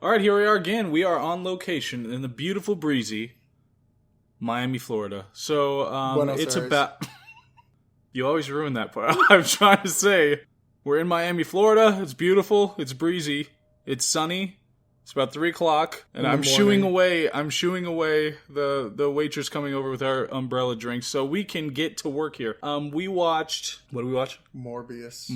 All right, here we are again. We are on location in the beautiful, breezy Miami, Florida. So, Buenos it's Aires. about... You always ruin that part. I'm trying to say, we're in Miami, Florida. It's beautiful. It's breezy. It's sunny. It's about 3 o'clock, and I'm shooing away the waitress coming over with our umbrella drinks so we can get to work here. We watched... What did we watch? Morbius.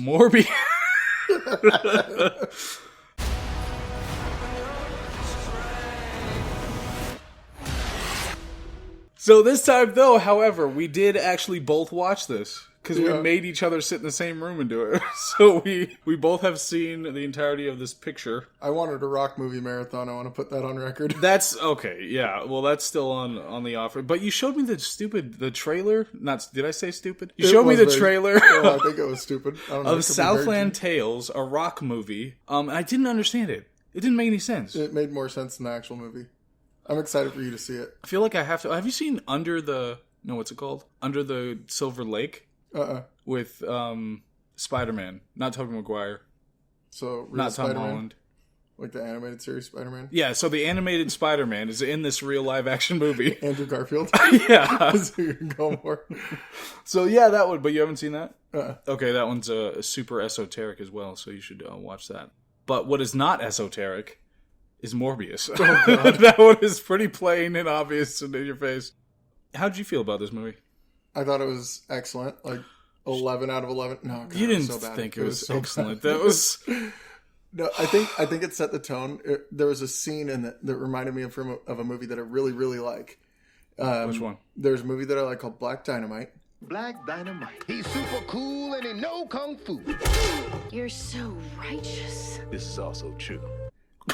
So this time, though, however, we did actually both watch this. Because we made each other sit in the same room and do it. So we both have seen the entirety of this picture. I wanted a rock movie marathon. I want to put that on record. That's, okay, yeah. Well, that's still on the offer. But you showed me the trailer. Did I say stupid? You showed me the trailer. I think it was stupid. I don't know, of Southland Tales, a rock movie. And I didn't understand it. It didn't make any sense. It made more sense than the actual movie. I'm excited for you to see it. I feel like I have to. Have you seen Under the Silver Lake? With Spider-Man, not Tobey Maguire. So not Tom Spider-Man? Holland. Like the animated series Spider-Man? Yeah, so the animated Spider-Man is in this real live action movie. Andrew Garfield? Yeah. So you can go more. So yeah, that one, but you haven't seen that? Okay, that one's super esoteric as well, so you should watch that. But what is not esoteric is Morbius. Oh, God. That one is pretty plain and obvious and in your face. How'd you feel about this movie? I thought it was excellent. Like 11 out of 11. No, God, you didn't so bad. think it was so excellent. Bad. That was... No, I think it set the tone. There was a scene in that reminded me of a movie that I really, really like. Which one? There's a movie that I like called Black Dynamite. Black Dynamite. He's super cool and he know kung fu. You're so righteous. This is also true.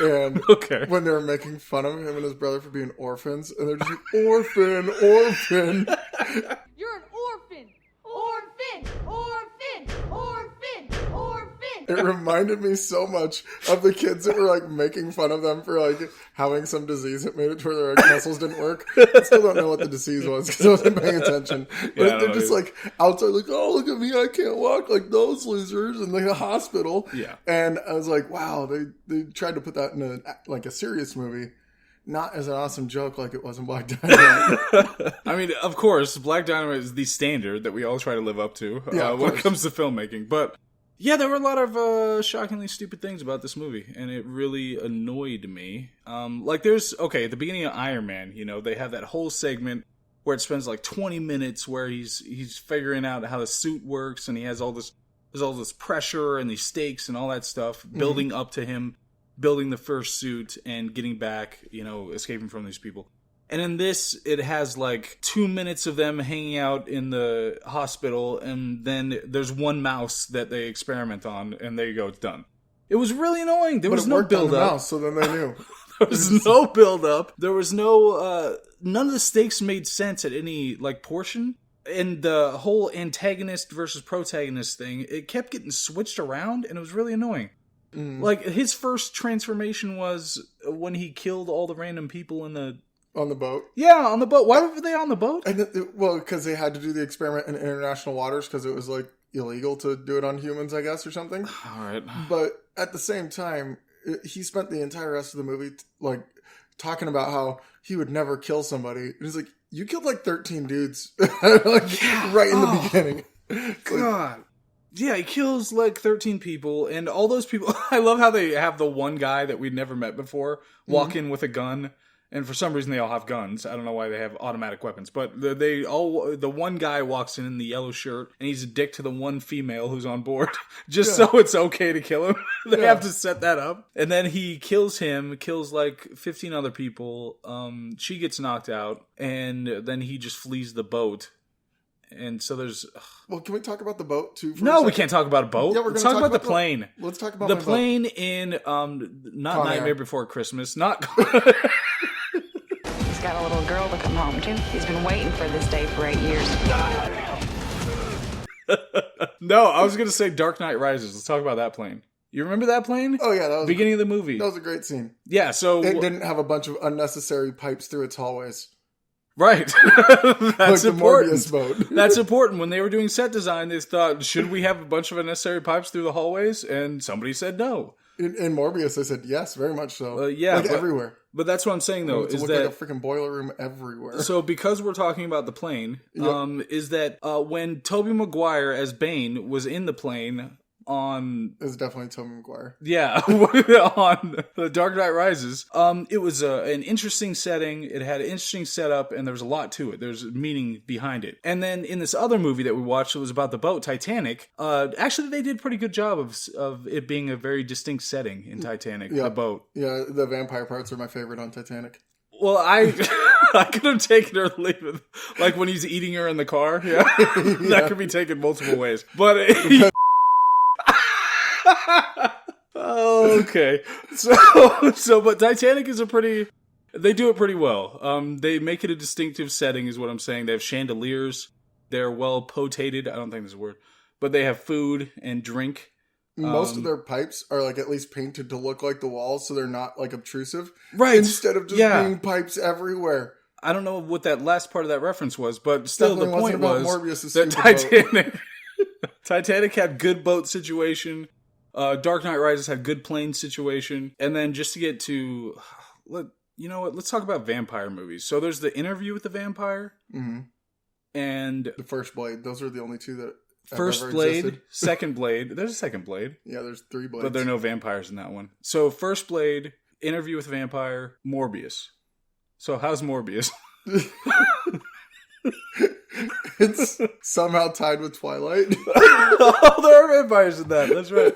And okay. When they were making fun of him and his brother for being orphans, and they're just like, orphan. You're an orphan. Orphan. Orphan. Orphan. Orphan. It reminded me so much of the kids that were like making fun of them for like having some disease that made it to where their like, muscles didn't work. I still don't know what the disease was because I wasn't paying attention. But they're just like outside, like, oh, look at me, I can't walk like those losers in the hospital. Yeah. And I was like, wow, they tried to put that in a serious movie. Not as an awesome joke like it was in Black Dynamite. I mean, of course, Black Dynamite is the standard that we all try to live up to when it comes to filmmaking. But yeah, there were a lot of shockingly stupid things about this movie, and it really annoyed me. Like there's, at the beginning of Iron Man, they have that whole segment where it spends like 20 minutes where he's figuring out how the suit works, and he has there's all this pressure and these stakes and all that stuff building up to him building the first suit and getting back, escaping from these people. And in this, it has like 2 minutes of them hanging out in the hospital, and then there's one mouse that they experiment on, and there you go, it's done. It was really annoying. There was no build-up. So then they knew. There was no build-up. There was no... none of the stakes made sense at any, portion. And the whole antagonist versus protagonist thing, it kept getting switched around, and it was really annoying. Like, his first transformation was when he killed all the random people in the... On the boat? Yeah, on the boat. Why were they on the boat? Because they had to do the experiment in international waters because it was, illegal to do it on humans, I guess, or something. All right. But at the same time, he spent the entire rest of the movie, talking about how he would never kill somebody. And he's like, you killed, 13 dudes, right in the beginning. God. Yeah, he kills 13 people, and all those people... I love how they have the one guy that we'd never met before walk in with a gun, and for some reason they all have guns. I don't know why they have automatic weapons, but the one guy walks in the yellow shirt, and he's a dick to the one female who's on board, so it's okay to kill him. They have to set that up. And then he kills 15 other people, she gets knocked out, and then he just flees the boat. And so there's... Well, can we talk about the boat, too? No, we can't talk about a boat. Yeah, Let's talk about the plane. Let's talk about the plane in, not Con Nightmare Air. Before Christmas, not... He's got a little girl to come home to. He's been waiting for this day for 8 years. No, I was going to say Dark Knight Rises. Let's talk about that plane. You remember that plane? Oh, yeah. That was beginning of the movie. That was a great scene. Yeah, so... It didn't have a bunch of unnecessary pipes through its hallways. Right. That's the important. Morbius boat. That's important. When they were doing set design, they thought, should we have a bunch of unnecessary pipes through the hallways? And somebody said no. In Morbius, I said yes, very much so. Yeah, like everywhere. But that's what I'm saying, though, It is looked that like a freaking boiler room everywhere. So because we're talking about the plane, is that when Tobey Maguire as Bane was in the plane on... It's definitely Tobey Maguire. Yeah, on The Dark Knight Rises, it was an interesting setting, it had an interesting setup, and there was a lot to it. There's meaning behind it. And then in this other movie that we watched, it was about the boat, Titanic, actually they did a pretty good job of it being a very distinct setting in Titanic, the boat. Yeah, the vampire parts are my favorite on Titanic. Well, I could have taken her to leave it. Like when he's eating her in the car. Yeah. That could be taken multiple ways. But okay. But Titanic is they do it pretty well. They make it a distinctive setting is what I'm saying. They have chandeliers. They're well potated. I don't think there's a word. But they have food and drink. Most of their pipes are like at least painted to look like the walls, so they're not like obtrusive. Right. Instead of just being pipes everywhere. I don't know what that last part of that reference was, but still Definitely the point was Morbius' that Titanic had good boat situation. Dark Knight Rises had good plane situation. And then just to get to, you know what? Let's talk about vampire movies. So there's The Interview with the Vampire. Mm-hmm. And The First Blade. Those are the only two that First Blade, Second Blade. There's a Second Blade. Yeah, there's 3 blades. But there are no vampires in that one. So First Blade, Interview with a Vampire, Morbius. So how's Morbius? It's somehow tied with Twilight. Oh, there are vampires in that. That's right.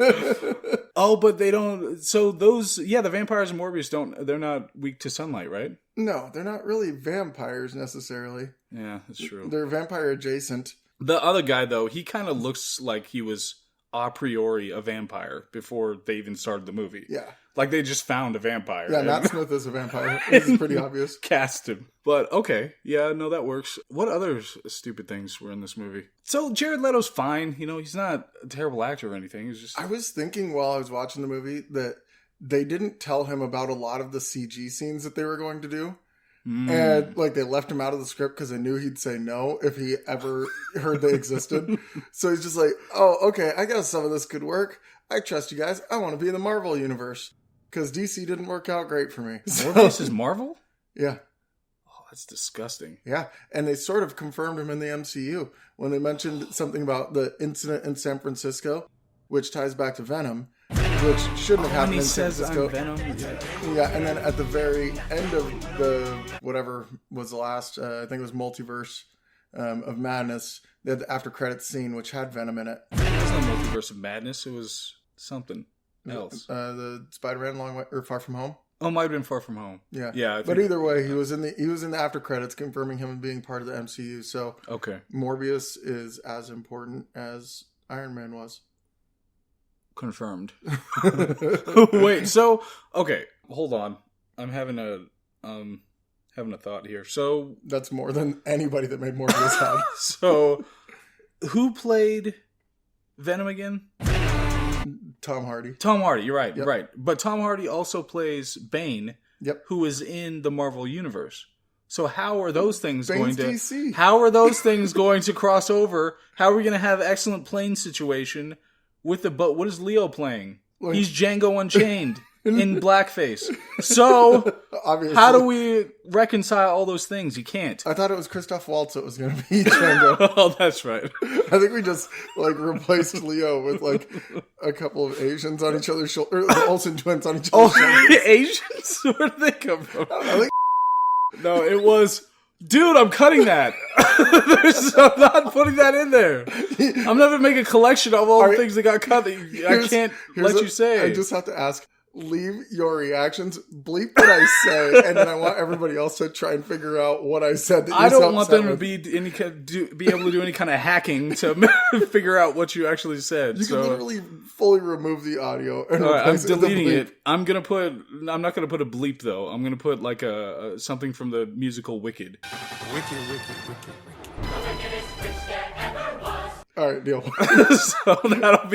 Oh, but they don't... So those... Yeah, the vampires in Morbius they're not weak to sunlight, right? No, they're not really vampires necessarily. Yeah, that's true. They're vampire adjacent. The other guy, though, he kind of looks like he was a priori a vampire before they even started the movie. Yeah. Like they just found a vampire. Yeah, Matt Smith is a vampire. This is pretty obvious. Cast him. But okay. Yeah, no, that works. What other stupid things were in this movie? So Jared Leto's fine. You know, he's not a terrible actor or anything. He's just... I was thinking while I was watching the movie that they didn't tell him about a lot of the CG scenes that they were going to do. And like they left him out of the script because they knew he'd say no if he ever heard they existed. So he's just like, oh, okay, I guess some of this could work. I trust you guys. I want to be in the Marvel universe because DC didn't work out great for me. Morbius is Marvel? Yeah. Oh, that's disgusting. Yeah. And they sort of confirmed him in the MCU when they mentioned something about the incident in San Francisco, which ties back to Venom. Which shouldn't have happened in San Francisco. Venom. Yeah, and then at the very end of the whatever was the last, I think it was Multiverse of Madness, they had the after credits scene which had Venom in it. It wasn't a Multiverse of Madness. It was something else. The Spider-Man Long Way or Far From Home. Oh, it might have been Far From Home. Yeah, yeah. But either way, he was in the after credits, confirming him being part of the MCU. So okay, Morbius is as important as Iron Man was. Confirmed. Wait, so okay, hold on. I'm having a thought here. So that's more than anybody that made Morbius had. So who played Venom again? Tom Hardy. Tom Hardy, you're right, yep. Right. But Tom Hardy also plays Bane, yep, who is in the Marvel universe. So how are those things Bane's going to DC. How are those things going to cross over? How are we going to have excellent plane situation with the boat? What is Leo playing? Like, he's Django Unchained in blackface. So obviously, how do we reconcile all those things? You can't. I thought it was Christoph Waltz that was going to be Django. Oh, that's right. I think we just like replaced Leo with like a couple of Asians on each other's shoulders. The Olsen twins on each other's shoulders. Asians? Where did they come from? I think No, it was... Dude, I'm cutting that. I'm not putting that in there. I'm not going to make a collection of all the things that got cut that I can't let you say. I just have to ask, leave your reactions, bleep what I say, and then I want everybody else to try and figure out what I said. That I don't want them to be be able to do any kind of hacking to figure out what you actually said. You can literally fully remove the audio. And all right, I'm deleting it. I'm not going to put a bleep though. I'm going to put like a something from the musical Wicked. Wicked. All right, deal. So that'll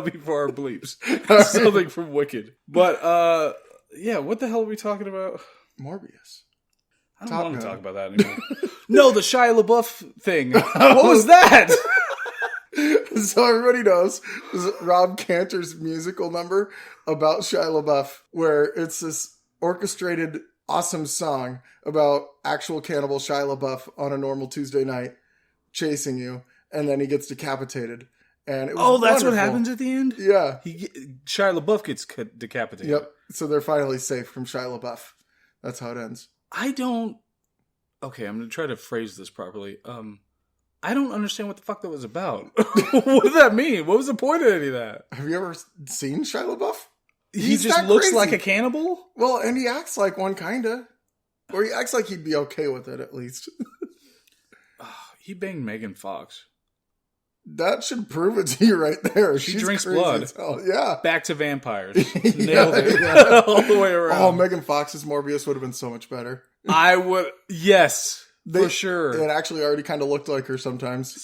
be for our bleeps. Something from Wicked. But yeah, what the hell are we talking about? Morbius. I don't want to talk about that anymore. No, the Shia LaBeouf thing. What was that? So everybody knows Rob Cantor's musical number about Shia LaBeouf, where it's this orchestrated, awesome song about actual cannibal Shia LaBeouf on a normal Tuesday night chasing you, and then he gets decapitated. And it was that's wonderful. what happens at the end? Yeah. Shia LaBeouf gets decapitated. Yep. So they're finally safe from Shia LaBeouf. That's how it ends. Okay, I'm going to try to phrase this properly. I don't understand what the fuck that was about. What did that mean? What was the point of any of that? Have you ever seen Shia LaBeouf? He just looks crazy. like a cannibal? Well, and he acts like one, kinda. Or he acts like he'd be okay with it, at least. He banged Megan Fox. That should prove it to you right there. She She's drinks crazy blood. as hell. Yeah. Back to vampires. Yeah, Nailed it. yeah. All the way around. Oh, Megan Fox's Morbius would have been so much better. I would... Yes. For sure. It actually already kind of looked like her sometimes.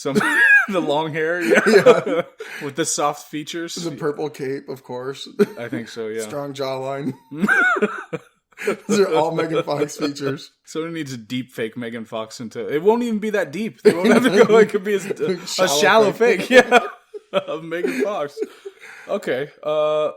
The long hair, yeah. With the soft features. The purple cape, of course. I think so, yeah. Strong jawline. These are all Megan Fox features. Someone needs to deep fake Megan Fox into... It won't even be that deep. They won't have to go... It could be a shallow fake. Yeah. Of Megan Fox. Okay. But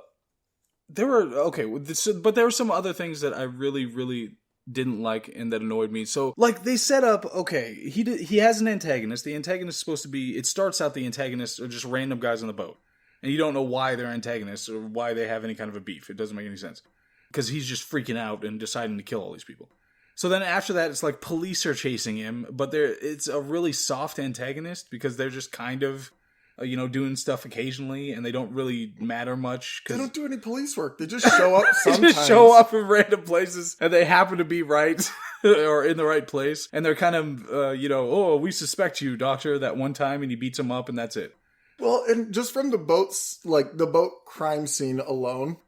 there were some other things that I really, really didn't like and that annoyed me. So, like, they set up, okay, he has an antagonist. The antagonist is supposed to be... It starts out the antagonists are just random guys on the boat. And you don't know why they're antagonists or why they have any kind of a beef. It doesn't make any sense. Because he's just freaking out and deciding to kill all these people. So then after that, it's like police are chasing him, but it's a really soft antagonist because they're just kind of, doing stuff occasionally, and they don't really matter much. They don't do any police work. They just show up sometimes. They just show up in random places, and they happen to be right or in the right place. And they're kind of, we suspect you, doctor, that one time, and he beats him up, and that's it. Well, and just from the boat crime scene alone,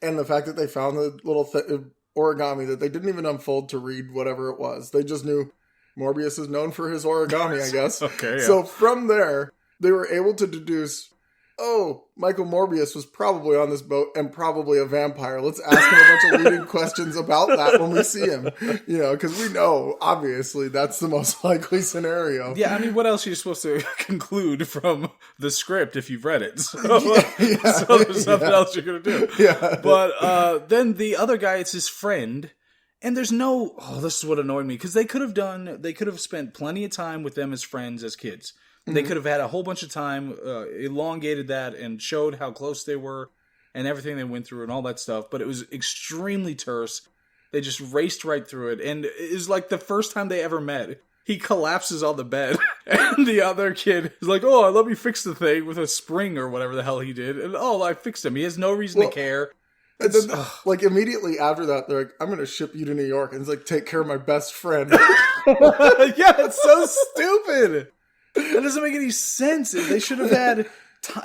and the fact that they found the little origami that they didn't even unfold to read whatever it was. They just knew Morbius is known for his origami, I guess. Okay, yeah. So from there, they were able to deduce, Michael Morbius was probably on this boat and probably a vampire. Let's ask him a bunch of leading questions about that when we see him. Because we know, obviously, that's the most likely scenario. Yeah, I mean, what else are you supposed to conclude from the script if you've read it? So there's nothing else you're going to do. Yeah. But then the other guy, it's his friend. And there's no... Oh, this is what annoyed me. Because they could have spent plenty of time with them as friends, as kids. They could have had a whole bunch of time, elongated that, and showed how close they were, and everything they went through, and all that stuff. But it was extremely terse. They just raced right through it, and it was like the first time they ever met. He collapses on the bed, and the other kid is like, let me fix the thing with a spring or whatever the hell he did. And I fixed him. He has no reason to care. And then, immediately after that, they're like, I'm going to ship you to New York. And it's like, take care of my best friend. Yeah, it's so stupid. That doesn't make any sense. They should have had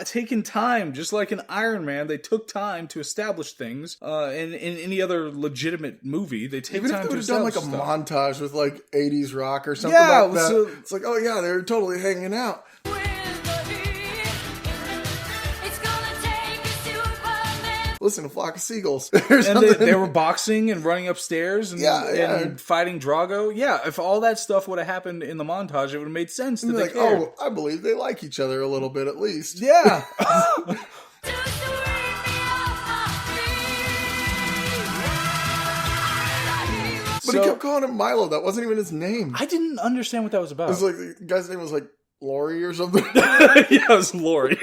taken time, just like in Iron Man. They took time to establish things. In any other legitimate movie, they take Even time if they to would have done establish like a stuff. montage with like 80s rock or something Yeah, like that. It's like, they were totally hanging out. Listen to Flock of Seagulls. And they were boxing and running upstairs and fighting Drago. Yeah, if all that stuff would have happened in the montage, it would have made sense that they like, cared. I believe they like each other a little bit at least. Yeah. But he kept calling him Milo. That wasn't even his name. I didn't understand what that was about. It was like, the guy's name was like Lori or something. Yeah, it was Lori.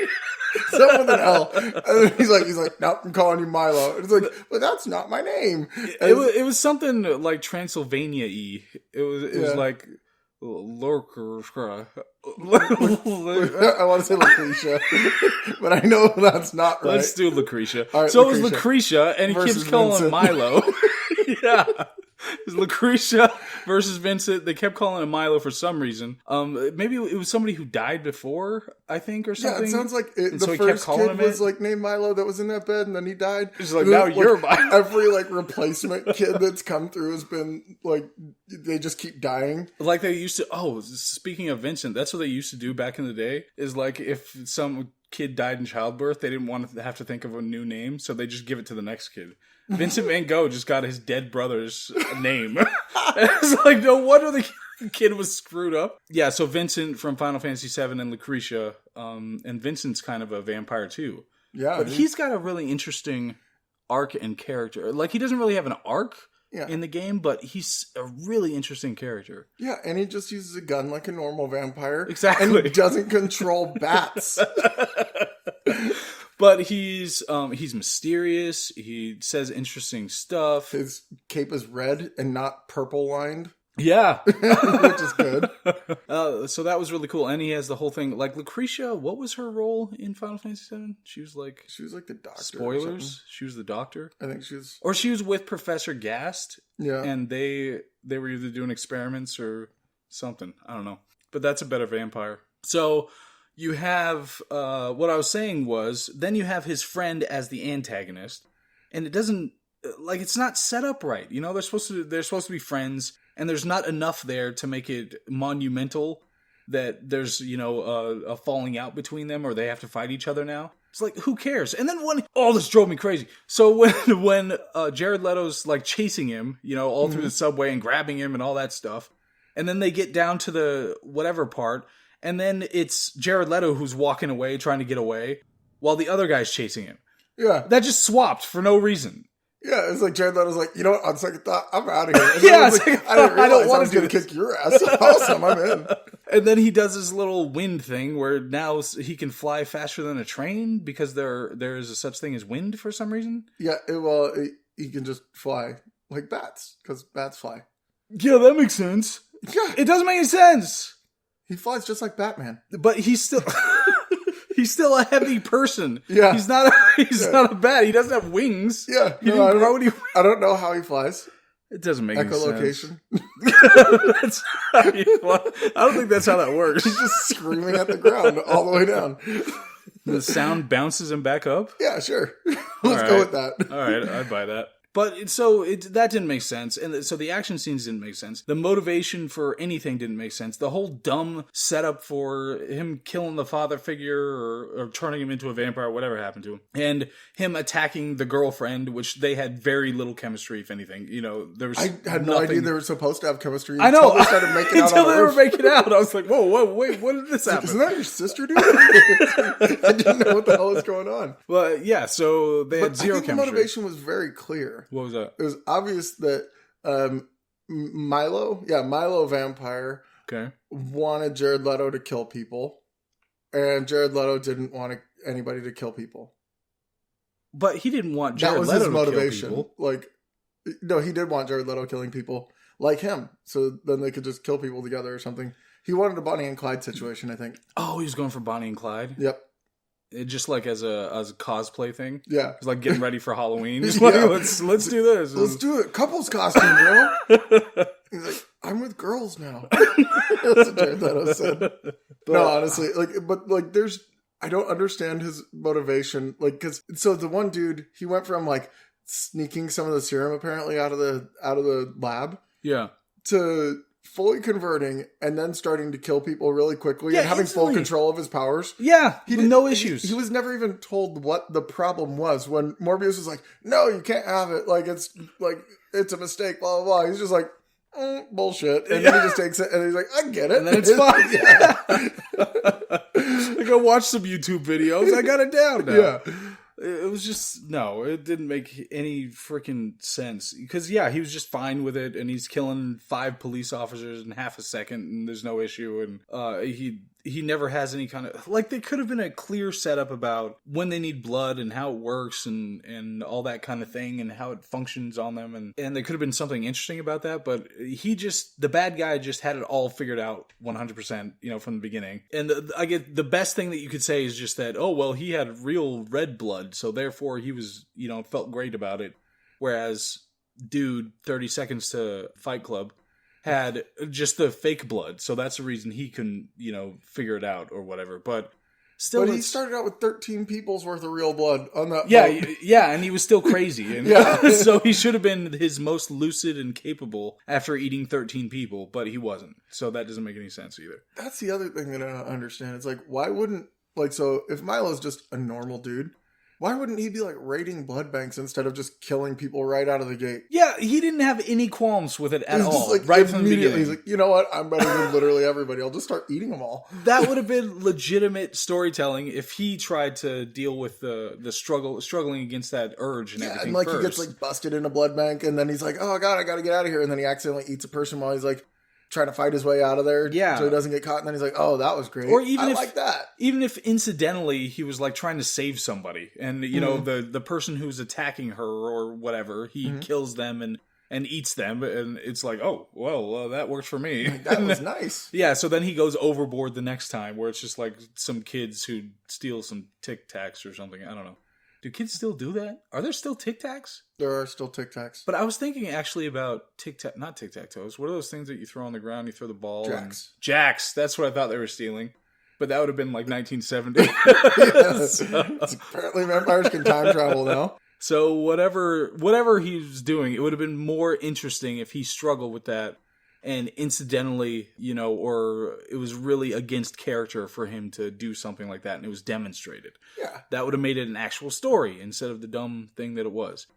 Something with an L. And then he's like, nope, I'm calling you Milo. And it's like, but that's not my name. It was something like Transylvania-y. It was like Lorca. I want to say Lucretia, but I know that's not right. Let's do Lucretia. Right, so it was Lucretia, and he keeps calling Vincent. him Milo. Yeah. It was Lucretia versus Vincent. They kept calling him Milo for some reason. Maybe it was somebody who died before, I think, or something. Yeah, it sounds like the so first kid was like named Milo that was in that bed, and then he died. It's like, now you're Milo. Every replacement kid that's come through has been they just keep dying. Like they used to. Speaking of Vincent, that's what they used to do back in the day. Is like if some kid died in childbirth, they didn't want to have to think of a new name, so they just give it to the next kid. Vincent Van Gogh just got his dead brother's name. It's like, no wonder kid was screwed up. Yeah, so Vincent from Final Fantasy VII and Lucretia, and Vincent's kind of a vampire too. Yeah. But he's got a really interesting arc and character. Like, he doesn't really have an arc in the game, but he's a really interesting character. Yeah, and he just uses a gun like a normal vampire. Exactly. And doesn't control bats. But he's mysterious. He says interesting stuff. His cape is red and not purple lined. Yeah. Which is good. So that was really cool. And he has the whole thing. Like, Lucretia, what was her role in Final Fantasy VII? She was like the doctor. Spoilers? She was the doctor? I think she was. Or she was with Professor Gast. Yeah. And they were either doing experiments or something. I don't know. But that's a better vampire. So you have, what I was saying was, then you have his friend as the antagonist. And it doesn't, like, it's not set up right. You know, they're supposed to be friends. And there's not enough there to make it monumental that there's, you know, a falling out between them or they have to fight each other now. It's like, who cares? And then this drove me crazy. So when Jared Leto's like chasing him, you know, all through the subway and grabbing him and all that stuff. And then they get down to the whatever part. And then it's Jared Leto who's walking away, trying to get away while the other guy's chasing him. Yeah. That just swapped for no reason. Yeah, it's like Jared Leto's like, you know what, on second thought, I'm out of here. And Yeah, I didn't realize I was going to kick your ass. Awesome, I'm in. And then he does this little wind thing where now he can fly faster than a train because there is a such thing as wind for some reason. Yeah, he can just fly like bats because bats fly. Yeah, that makes sense. Yeah. It doesn't make any sense. He flies just like Batman. But he's still... He's still a heavy person. Yeah. He's not a bat. He doesn't have wings. Yeah. He didn't grow any wings. I don't know how he flies. It doesn't make any sense. Echolocation. That's how you fly. I don't think that's how that works. He's just screaming at the ground all the way down. The sound bounces him back up? Yeah, sure. Let's go with that. All right, I'd buy that. But that didn't make sense. And so the action scenes didn't make sense. The motivation for anything didn't make sense. The whole dumb setup for him killing the father figure or turning him into a vampire, whatever happened to him. And him attacking the girlfriend, which they had very little chemistry, if anything. You know, there was I had no idea they were supposed to have chemistry. I know. Until they started making out until on they the were roof. making out. I was like, whoa, wait, what did this happen? Isn't that your sister, dude? I didn't know what the hell was going on. Well, yeah, so they had zero I think chemistry. the motivation was very clear. What was that? It was obvious that Milo Vampire wanted Jared Leto to kill people, and Jared Leto didn't want anybody to kill people. But he didn't want Jared Leto to kill people. Like, no, he did want Jared Leto killing people like him, so then they could just kill people together or something. He wanted a Bonnie and Clyde situation, I think. Oh, he was going for Bonnie and Clyde? Yep. It just like as a cosplay thing. Yeah, it's like getting ready for Halloween. Just like, let's do this. Let's do it. Couples costume, bro. He's like, I'm with girls now. That's what Jared Leto said. No, honestly, I don't understand his motivation. Like, so the one dude, he went from like sneaking some of the serum apparently out of the lab, to fully converting and then starting to kill people really quickly and having full control of his powers. Yeah, no issues. He was never even told what the problem was when Morbius was like, no, you can't have it. Like, it's a mistake, blah, blah, blah. He's just like, bullshit. And then he just takes it and he's like, I get it. And then it's fine. I go watch some YouTube videos. I got it down now. Yeah. It was just, no, it didn't make any freaking sense. Because, yeah, he was just fine with it, and he's killing 5 police officers in half a second, and there's no issue. And he never has any kind of, like, there could have been a clear setup about when they need blood and how it works and all that kind of thing and how it functions on them. And there could have been something interesting about that, but the bad guy just had it all figured out 100%, you know, from the beginning. And I get the best thing that you could say is just that, oh, well, he had real red blood, so therefore he was, you know, felt great about it. Whereas dude, 30 Seconds to Fight Club, had just the fake blood, so that's the reason he couldn't, you know, figure it out or whatever. But still, he started out with 13 people's worth of real blood on that. Yeah, and he was still crazy, and so he should have been his most lucid and capable after eating 13 people, but he wasn't. So that doesn't make any sense either. That's the other thing that I don't understand. It's like, why wouldn't, like, so if Milo's just a normal dude, Why wouldn't he be like raiding blood banks instead of just killing people right out of the gate? Yeah, he didn't have any qualms with it at He's all. just like, right from the immediately, beginning. he's like, you know what? I'm better than literally everybody. I'll just start eating them all. That would have been legitimate storytelling if he tried to deal with the struggling against that urge and everything. And like first. he gets like busted in a blood bank, and then he's like, oh god, I gotta get out of here, and then he accidentally eats a person while he's like trying to fight his way out of there, so he doesn't get caught, and then he's like, oh, that was great. Or even like that. Even if incidentally he was like trying to save somebody, and you know the person who's attacking her or whatever, he kills them and eats them, and it's like, oh well, that worked for me. That was nice. Yeah, so then he goes overboard the next time, where it's just like some kids who steal some Tic Tacs or something. I don't know. Do kids still do that? Are there still Tic Tacs? There are still Tic Tacs. But I was thinking actually about not Tic Tac Toes. What are those things that you throw on the ground? You throw the ball. Jacks. That's what I thought they were stealing. But that would have been like 1970. Yes. So. Apparently vampires can time travel now. So whatever he was doing, it would have been more interesting if he struggled with that. And incidentally, you know, or it was really against character for him to do something like that, and it was demonstrated. Yeah. That would have made it an actual story instead of the dumb thing that it was.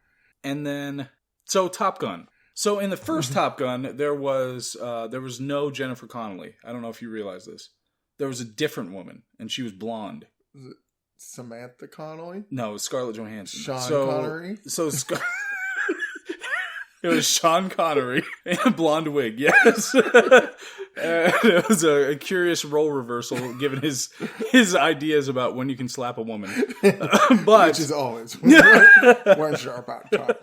And then, so Top Gun. So in the first Top Gun, there was no Jennifer Connelly. I don't know if you realize this. There was a different woman, and she was blonde. Was it Samantha Connelly? No, it was Scarlett Johansson. Sean Connery? It was Sean Connery in a blonde wig, yes. It was a curious role reversal given his ideas about when you can slap a woman. But which is always when sharp out time.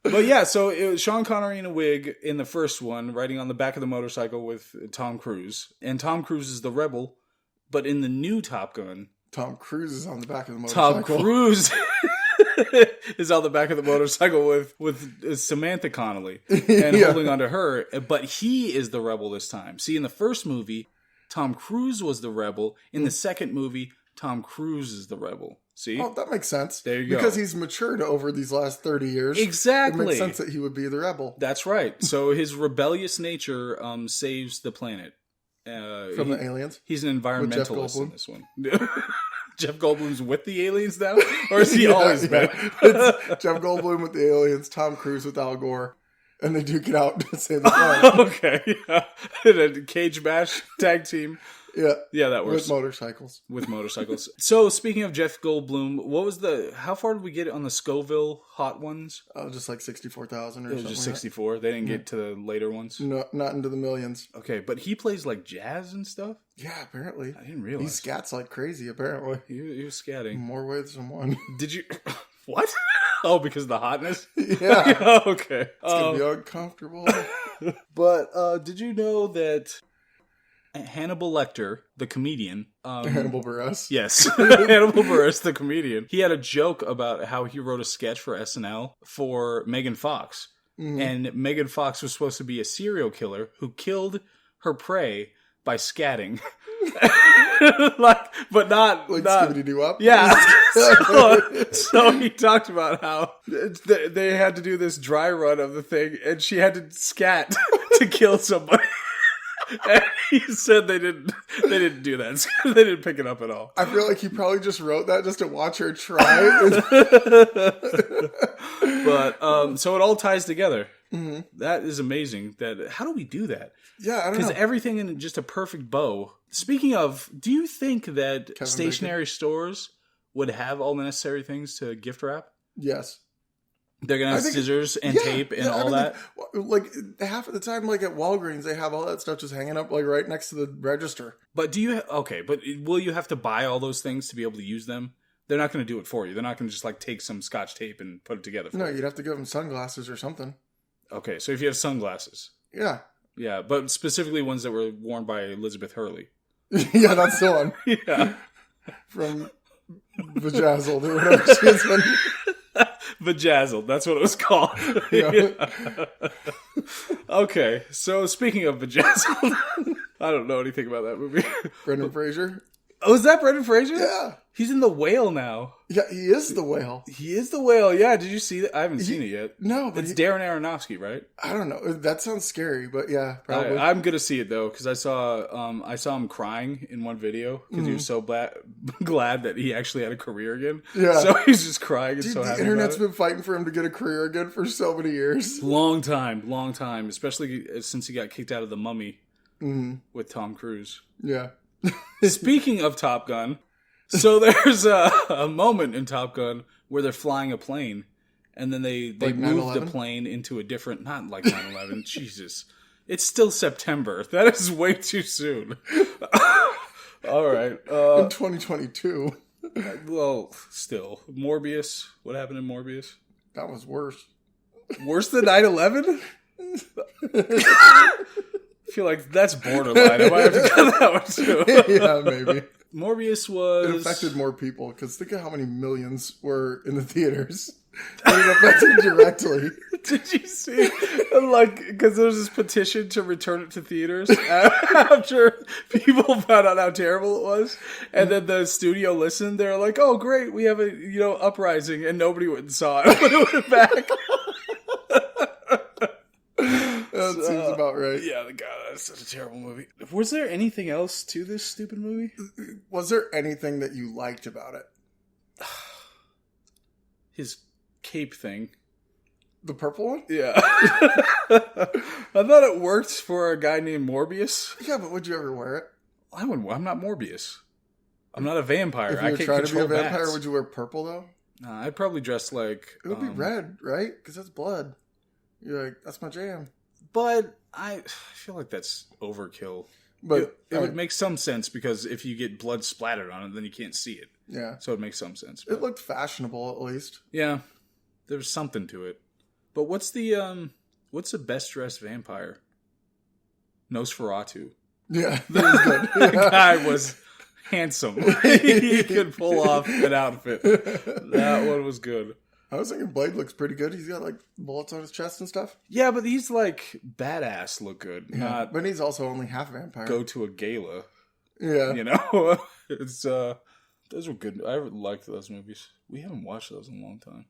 But yeah, so it was Sean Connery in a wig in the first one, riding on the back of the motorcycle with Tom Cruise. And Tom Cruise is the rebel, but in the new Top Gun... Tom Cruise is on the back of the motorcycle. Tom Cruise... is on the back of the motorcycle with Samantha Connelly and holding onto her, but he is the rebel this time. See, in the first movie, Tom Cruise was the rebel. In the second movie, Tom Cruise is the rebel. See? Oh, that makes sense. There you go. Because he's matured over these last 30 years. Exactly. It makes sense that he would be the rebel. That's right. So his rebellious nature saves the planet. From the aliens? He's an environmentalist in this one. Jeff Goldblum's with the aliens now? Or is he always been? It's Jeff Goldblum with the aliens, Tom Cruise with Al Gore, and they duke it out to save the planet. Okay, yeah. A cage bash tag team. Yeah, that works. With motorcycles. So, speaking of Jeff Goldblum, how far did we get on the Scoville hot ones? Oh, just like 64,000 or something. It was just 64. They didn't get to the later ones? No, not into the millions. Okay, but he plays like jazz and stuff? Yeah, apparently. I didn't realize. He scats like crazy, apparently. He was scatting. More ways than one. Did you... What? Oh, because of the hotness? Yeah. Okay. It's going to be uncomfortable. But did you know that... Hannibal Lecter, the comedian. Hannibal Buress? Yes. Hannibal Buress, the comedian. He had a joke about how he wrote a sketch for SNL for Megan Fox. Mm-hmm. And Megan Fox was supposed to be a serial killer who killed her prey by scatting. But not Scooby-Doo-Up? Yeah. So he talked about how they had to do this dry run of the thing, and she had to scat to kill somebody. And he said they didn't do that. They didn't pick it up at all. I feel like he probably just wrote that just to watch her try. But so it all ties together. Mm-hmm. That is amazing. How do we do that? Yeah, I don't know. Because everything in just a perfect bow. Speaking of, do you think that stationary stores would have all the necessary things to gift wrap? Yes. They're going to have scissors and tape and all that? Like, half of the time, like, at Walgreens, they have all that stuff just hanging up, like, right next to the register. But but will you have to buy all those things to be able to use them? They're not going to do it for you. They're not going to just, like, take some Scotch tape and put it together for you. No, you'd have to give them sunglasses or something. Okay, so if you have sunglasses. Yeah. Yeah, but specifically ones that were worn by Elizabeth Hurley. Yeah, that's the one. Yeah. From Bejazzled or whatever she has been... Bejazzled, that's what it was called. Yeah. Okay, so speaking of Bejazzled, I don't know anything about that movie. Brendan Fraser? Oh, is that Brendan Fraser? Yeah. He's in The Whale now. Yeah, he is the whale. He is The Whale. Yeah, did you see that? I haven't seen it yet. No, but it's Darren Aronofsky, right? I don't know. That sounds scary, but yeah, probably. I'm gonna see it though because I saw him crying in one video because he was so glad that he actually had a career again. Yeah, so he's just crying and Dude, so happy. The internet's about it. been fighting for him to get a career again for so many years. Long time, especially since he got kicked out of The Mummy with Tom Cruise. Yeah. Speaking of Top Gun, so there's a moment in Top Gun where they're flying a plane, and then they Like move the 9/11? plane into a different, not like 9/11. Jesus, it's still September. That is way too soon. All right. In 2022. Well, still Morbius. What happened in Morbius? That was worse. Worse than 9/11? I feel like that's borderline. I might have to cut that one too. Yeah, maybe. Morbius was... It affected more people, because think of how many millions were in the theaters. And it affected directly. Did you see? Like, because there was this petition to return it to theaters after people found out how terrible it was, and then the studio listened. They're like, "Oh, great, we have a uprising," and nobody went and saw it when it went back. That seems about right. Yeah, God, that's such a terrible movie. Was there anything else to this stupid movie? Was there anything that you liked about it? His cape thing. The purple one? Yeah. I thought it worked for a guy named Morbius. Yeah, but would you ever wear it? I'm not Morbius. I'm not a vampire. If you I were can't trying to be a control vampire, bats. would you wear purple, though? Nah, I'd probably dress like... It would be red, right? Because that's blood. You're like, that's my jam. But I feel like that's overkill. But it would make some sense because if you get blood splattered on it, then you can't see it. Yeah. So it makes some sense. It looked fashionable, at least. Yeah. There's something to it. But what's the best dressed vampire? Nosferatu. Yeah, that was good. That guy was handsome. He could pull off an outfit. That one was good. I was thinking Blade looks pretty good. He's got like bullets on his chest and stuff. Yeah, but he's like badass look good. Yeah, Not but he's also only half vampire. go to a gala. Yeah. You know? It's those were good. I liked those movies. We haven't watched those in a long time.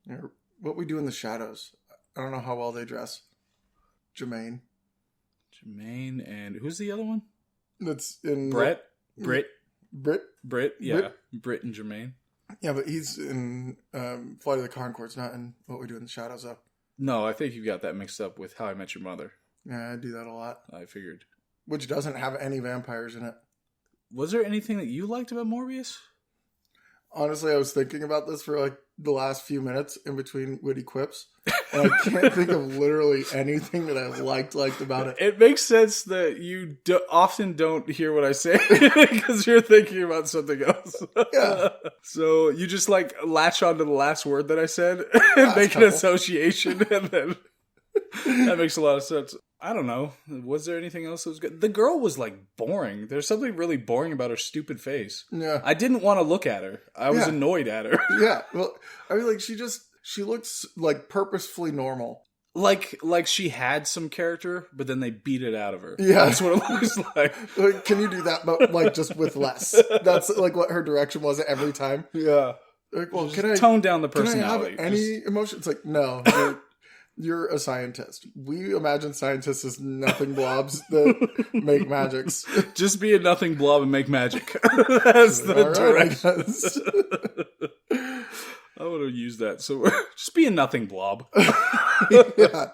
Yeah. What We Do in the Shadows. I don't know how well they dress. Jermaine. And who's the other one? That's in Britt, yeah. Britt? Britt and Jermaine. Yeah, but he's in Flight of the Conchords, not in What We Do in the Shadows, though. No, I think you got that mixed up with How I Met Your Mother. Yeah, I do that a lot. I figured. Which doesn't have any vampires in it. Was there anything that you liked about Morbius? Honestly, I was thinking about this for like the last few minutes in between witty quips. And I can't think of literally anything that I liked about it. It makes sense that you often don't hear what I say because you're thinking about something else. Yeah. So you just like latch onto the last word that I said and make an association, and then that makes a lot of sense. I don't know. Was there anything else that was good? The girl was like boring. There's something really boring about her stupid face. Yeah. I didn't want to look at her. I was annoyed at her. Yeah. Well, I mean, like, she looks like purposefully normal. Like she had some character, but then they beat it out of her. Yeah. That's what it looks like. Like, can you do that, but like just with less? That's like what her direction was every time. Yeah. Like, well, Just can I tone down the Can I personality? have any emotion? It's like, no. You're a scientist. We imagine scientists as nothing blobs that make magics. Just be a nothing blob and make magic. That's the direction. I would have used that. So just be a nothing blob. Yeah.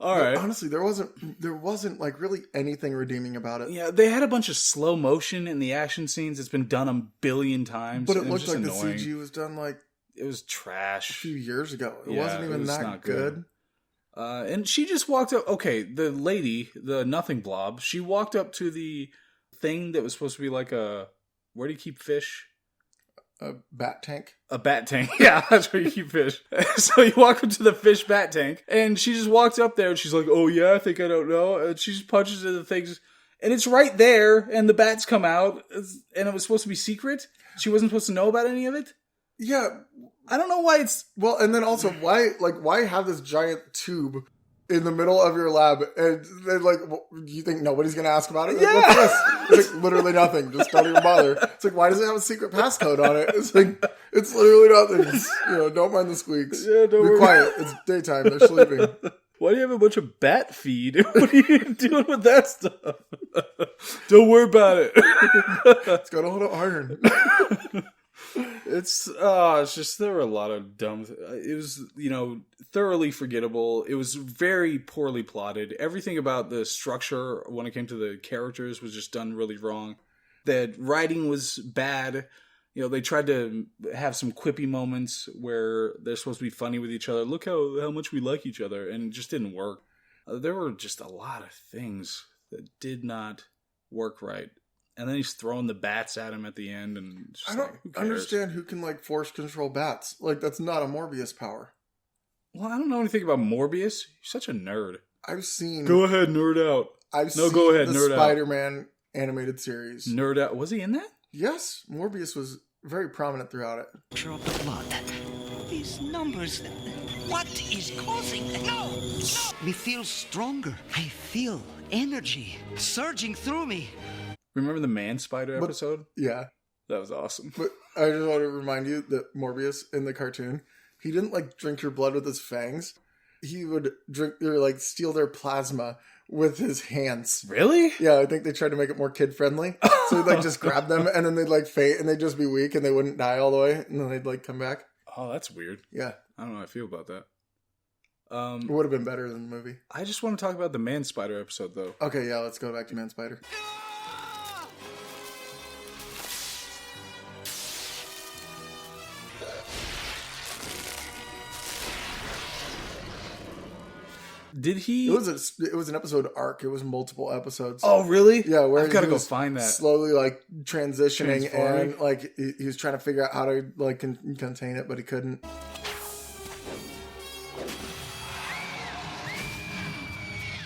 All right. Honestly, there wasn't like really anything redeeming about it. Yeah, they had a bunch of slow motion in the action scenes. It's been done a billion times. But it and looked was like just the annoying. CG was done like It was trash. a few years ago. It Yeah, wasn't even it was that not good. And she just walked up. Okay, the lady, the nothing blob, she walked up to the thing that was supposed to be like a... Where do you keep fish? A bat tank. A bat tank. Yeah, that's where you keep fish. So you walk up to the fish bat tank, and she just walks up there, and she's like, oh yeah, I think I don't know. And she just punches into the things, and it's right there, and the bats come out, and it was supposed to be secret. She wasn't supposed to know about any of it. Yeah. I don't know why it's... Well, and then also, why have this giant tube in the middle of your lab, and they're like, you think nobody's going to ask about it? Like, what's this? It's like, literally nothing. Just don't even bother. It's like, why does it have a secret passcode on it? It's like, it's literally nothing. Just, don't mind the squeaks. Yeah, don't Be worry. quiet. It's daytime. They're sleeping. Why do you have a bunch of bat feed? What are you doing with that stuff? Don't worry about it. It's got a lot of iron. It's just, there were a lot of dumb, it was, thoroughly forgettable. It was very poorly plotted. Everything about the structure when it came to the characters was just done really wrong. The writing was bad. They tried to have some quippy moments where they're supposed to be funny with each other. Look how much we like each other. And it just didn't work. There were just a lot of things that did not work right. And then he's throwing the bats at him at the end. And I don't understand who can, force control bats. That's not a Morbius power. Well, I don't know anything about Morbius. You're such a nerd. I've seen... Go ahead, nerd out. Go ahead, the Spider-Man animated series. Nerd out. Was he in that? Yes. Morbius was very prominent throughout it. Picture of the blood. These numbers. What is causing them? No! Me feel stronger. I feel energy surging through me. Remember the Man Spider episode? Yeah. That was awesome. But I just want to remind you that Morbius in the cartoon, he didn't drink your blood with his fangs. He would drink or steal their plasma with his hands. Really? Yeah, I think they tried to make it more kid friendly. So he'd just grab them and then they'd faint and they'd just be weak and they wouldn't die all the way and then they'd come back. Oh, that's weird. Yeah. I don't know how I feel about that. It would have been better than the movie. I just want to talk about the Man Spider episode though. Okay, yeah, let's go back to Man Spider. Did he? It was an episode arc. It was multiple episodes. Oh, really? Yeah, where I've got to he go was find that. Slowly transitioning Transforming. and he was trying to figure out how to contain it, but he couldn't.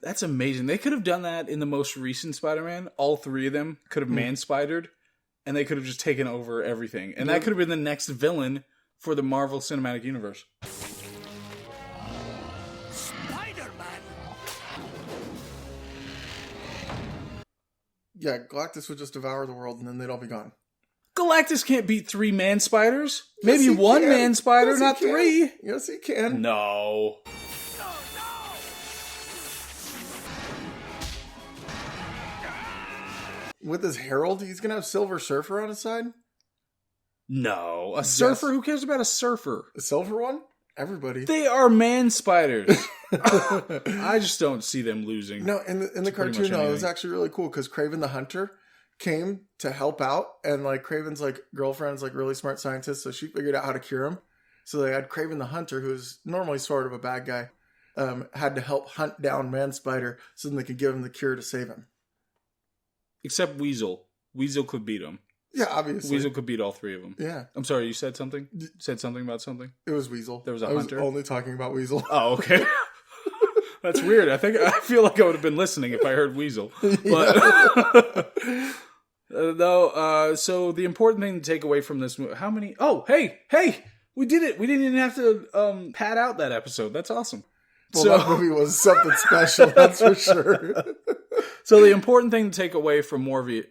That's amazing. They could have done that in the most recent Spider-Man. All three of them could have man-spidered, and they could have just taken over everything. And that could have been the next villain for the Marvel Cinematic Universe. Yeah, Galactus would just devour the world and then they'd all be gone. Galactus can't beat 3 man-spiders. Yes, Maybe he one can. man-spider, Yes, he not can. 3. Yes, he can. No. With his Herald, he's going to have Silver Surfer on his side? No. A surfer? Who cares about a surfer? A silver one? Everybody. They are man-spiders. I just don't see them losing. No, in the pretty cartoon, much though, it was anything. actually really cool because Kraven the Hunter came to help out, and Kraven's girlfriend's really smart scientist, so she figured out how to cure him. So they had Kraven the Hunter, who's normally sort of a bad guy, had to help hunt down Man Spider so then they could give him the cure to save him. Except Weasel. Weasel could beat him. Yeah, obviously. Weasel could beat all 3 of them. Yeah. I'm sorry, you said something? Said something about something? It was Weasel. There was a I hunter? was only talking about Weasel. Oh, okay. That's weird. I feel like I would have been listening if I heard Weasel. But so the important thing to take away from this movie, how many? Oh, hey, we did it. We didn't even have to pad out that episode. That's awesome. Well, that movie was something special, that's for sure. So the important thing to take away from Morpheus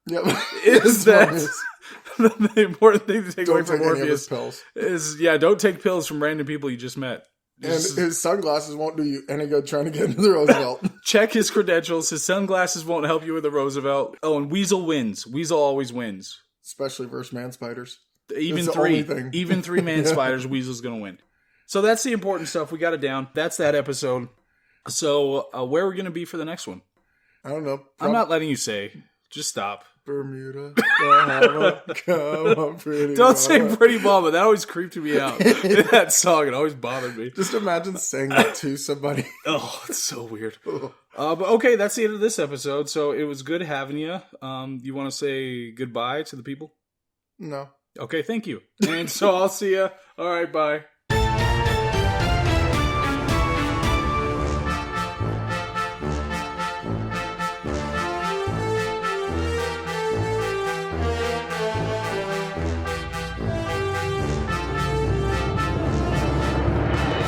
Yep. is that the important thing to take away from Don't take any of his Morpheus pills. is, don't take pills from random people you just met. And his sunglasses won't do you any good trying to get into the Roosevelt. Check his credentials. His sunglasses won't help you with the Roosevelt. Oh, and Weasel wins. Weasel always wins. Especially versus man spiders. Even It's the only 3. thing. Even 3 man spiders, Weasel's going to win. So that's the important stuff. We got it down. That's that episode. So where are we going to be for the next one? I don't know. I'm not letting you say. Just stop. Bermuda, Bahama, come on, pretty Don't mama. say Pretty Mama. That always creeped me out. That song, it always bothered me. Just imagine saying that to somebody. Oh, it's so weird. But okay, that's the end of this episode. So it was good having you. You want to say goodbye to the people? No. Okay, thank you. And so I'll see you. All right, bye.